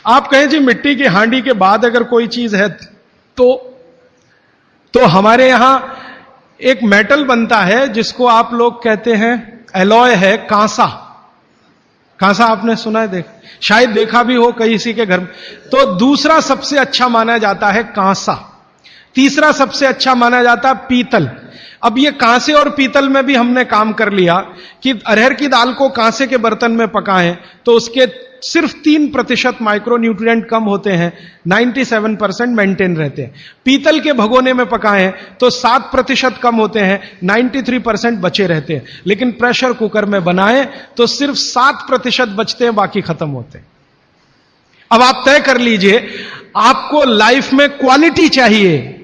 आप कहें जी मिट्टी की हांडी के बाद अगर कोई चीज है तो हमारे यहां एक मेटल बनता है जिसको आप लोग कहते हैं एलॉय है, कांसा। कांसा आपने सुना है, शायद देखा भी हो किसी के घर में। तो दूसरा सबसे अच्छा माना जाता है कांसा, तीसरा सबसे अच्छा माना जाता है पीतल। अब ये कांसे और पीतल में भी हमने काम कर लिया कि अरहर की दाल को कांसे के बर्तन में पकाएं तो उसके सिर्फ 3% माइक्रोन्यूट्रिएंट कम होते हैं, 97% मेंटेन रहते हैं। पीतल के भगोने में पकाएं तो 7% कम होते हैं, 93% बचे रहते हैं। लेकिन प्रेशर कुकर में बनाएं तो सिर्फ 7% बचते हैं, बाकी खत्म होते हैं। अब आप तय कर लीजिए, आपको लाइफ में क्वालिटी चाहिए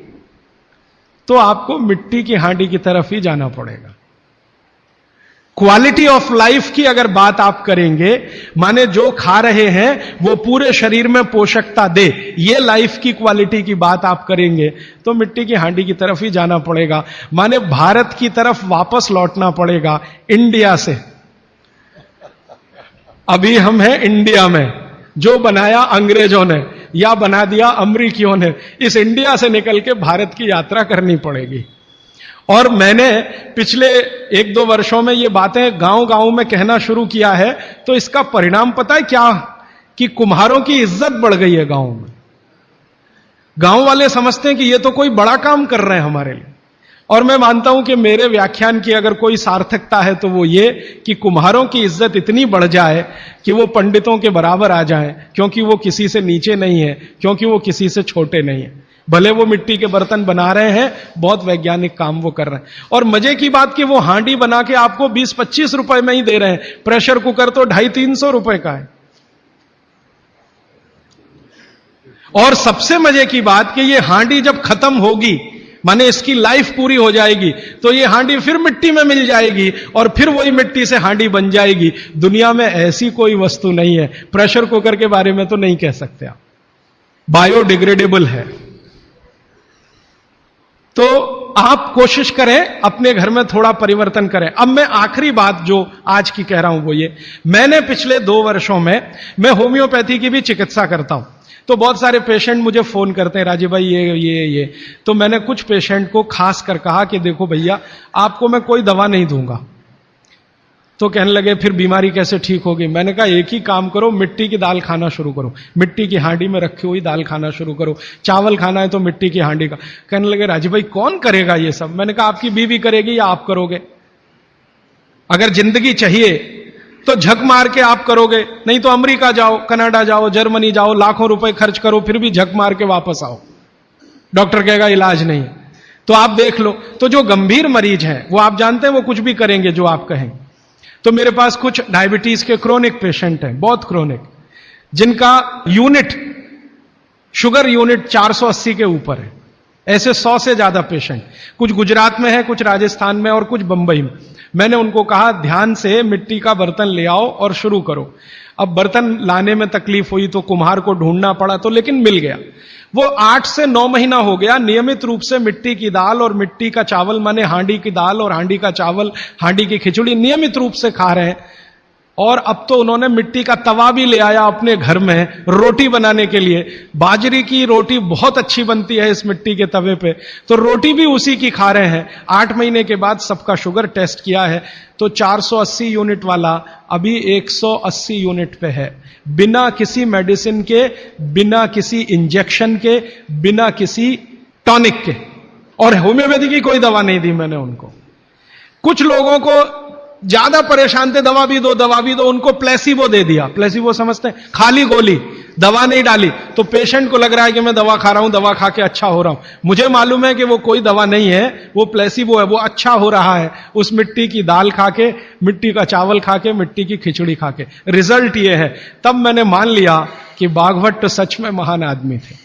तो आपको मिट्टी की हांडी की तरफ ही जाना पड़ेगा। क्वालिटी ऑफ लाइफ की अगर बात आप करेंगे, माने जो खा रहे हैं वो पूरे शरीर में पोषकता दे, ये लाइफ की क्वालिटी की बात आप करेंगे तो मिट्टी की हांडी की तरफ ही जाना पड़ेगा। माने भारत की तरफ वापस लौटना पड़ेगा इंडिया से। अभी हम हैं इंडिया में, जो बनाया अंग्रेजों ने या बना दिया अमरीकियों ने, इस इंडिया से निकल के भारत की यात्रा करनी पड़ेगी। और मैंने पिछले 1-2 वर्षों में ये बातें गांव गांव में कहना शुरू किया है, तो इसका परिणाम पता है क्या, कि कुम्हारों की इज्जत बढ़ गई है गांव में। गांव वाले समझते हैं कि ये तो कोई बड़ा काम कर रहे हैं हमारे लिए। और मैं मानता हूं कि मेरे व्याख्यान की अगर कोई सार्थकता है तो वो ये कि कुम्हारों की इज्जत इतनी बढ़ जाए कि वो पंडितों के बराबर आ जाएं, क्योंकि वो किसी से नीचे नहीं है, क्योंकि वो किसी से छोटे नहीं है। भले वो मिट्टी के बर्तन बना रहे हैं, बहुत वैज्ञानिक काम वो कर रहे हैं। और मजे की बात कि वो हांडी बना के आपको 20-25 रुपए में ही दे रहे हैं, प्रेशर कुकर तो 250-300 रुपए का है। और सबसे मजे की बात कि ये हांडी जब खत्म होगी, माने इसकी लाइफ पूरी हो जाएगी, तो ये हांडी फिर मिट्टी में मिल जाएगी और फिर वही मिट्टी से हांडी बन जाएगी। दुनिया में ऐसी कोई वस्तु नहीं है। प्रेशर कुकर के बारे में तो नहीं कह सकते आप, बायोडिग्रेडेबल है। तो आप कोशिश करें अपने घर में थोड़ा परिवर्तन करें। अब मैं आखिरी बात जो आज की कह रहा हूं वो ये, मैंने पिछले 2 वर्षों में मैं होम्योपैथी की भी चिकित्सा करता हूं। तो बहुत सारे पेशेंट मुझे फोन करते हैं, राजीव भाई ये। तो मैंने कुछ पेशेंट को खास कर कहा कि देखो भैया, आपको मैं कोई दवा नहीं दूंगा। तो कहने लगे फिर बीमारी कैसे ठीक होगी? मैंने कहा एक ही काम करो, मिट्टी की दाल खाना शुरू करो, मिट्टी की हांडी में रखी हुई दाल खाना शुरू करो। चावल खाना है तो मिट्टी की हांडी का। कहने लगे राजीव भाई कौन करेगा ये सब? मैंने कहा आपकी बीवी करेगी या आप करोगे? अगर जिंदगी चाहिए तो झक मार के आप करोगे, नहीं तो अमेरिका जाओ, कनाडा जाओ, जर्मनी जाओ, लाखों रुपए खर्च करो, फिर भी झक मार के वापस आओ, डॉक्टर कहेगा इलाज नहीं। तो आप देख लो, तो जो गंभीर मरीज हैं वो आप जानते हैं वो कुछ भी करेंगे जो आप कहें। तो मेरे पास कुछ डायबिटीज के क्रोनिक पेशेंट हैं, बहुत क्रोनिक, जिनका यूनिट, शुगर यूनिट 480 के ऊपर है। ऐसे 100 से ज्यादा पेशेंट, कुछ गुजरात में है, कुछ राजस्थान में और कुछ बंबई में। मैंने उनको कहा ध्यान से मिट्टी का बर्तन ले आओ और शुरू करो। अब बर्तन लाने में तकलीफ हुई तो कुम्हार को ढूंढना पड़ा, तो लेकिन मिल गया। वो 8 से 9 महीना हो गया नियमित रूप से मिट्टी की दाल और मिट्टी का चावल, माने हांडी की दाल और हांडी का चावल, हांडी की खिचड़ी नियमित रूप से खा रहे हैं। और अब तो उन्होंने मिट्टी का तवा भी ले आया अपने घर में रोटी बनाने के लिए। बाजरे की रोटी बहुत अच्छी बनती है इस मिट्टी के तवे पे, तो रोटी भी उसी की खा रहे हैं। 8 महीने के बाद सबका शुगर टेस्ट किया है तो 480 यूनिट वाला अभी 180 यूनिट पे है, बिना किसी मेडिसिन के, बिना किसी इंजेक्शन के, बिना किसी टॉनिक के। और होम्योपैथी की कोई दवा नहीं दी मैंने उनको। कुछ लोगों को ज्यादा परेशान थे, दवा भी दो, उनको प्लेसिबो दे दिया। प्लेसिबो समझते हैं, खाली गोली, दवा नहीं डाली। तो पेशेंट को लग रहा है कि मैं दवा खा रहा हूं, दवा खा के अच्छा हो रहा हूं। मुझे मालूम है कि वो कोई दवा नहीं है, वो प्लेसिबो है, वो अच्छा हो रहा है उस मिट्टी की दाल खा के, मिट्टी का चावल खा के, मिट्टी की खिचड़ी खा के। रिजल्ट ये है। तब मैंने मान लिया कि बाघभट्ट सच में महान आदमी थे।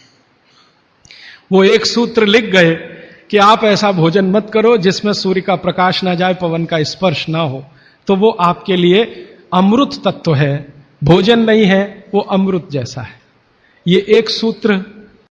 वो एक सूत्र लिख गए कि आप ऐसा भोजन मत करो जिसमें सूर्य का प्रकाश ना जाए, पवन का स्पर्श ना हो, तो वो आपके लिए अमृत तत्व है। भोजन नहीं है, वो अमृत जैसा है। ये एक सूत्र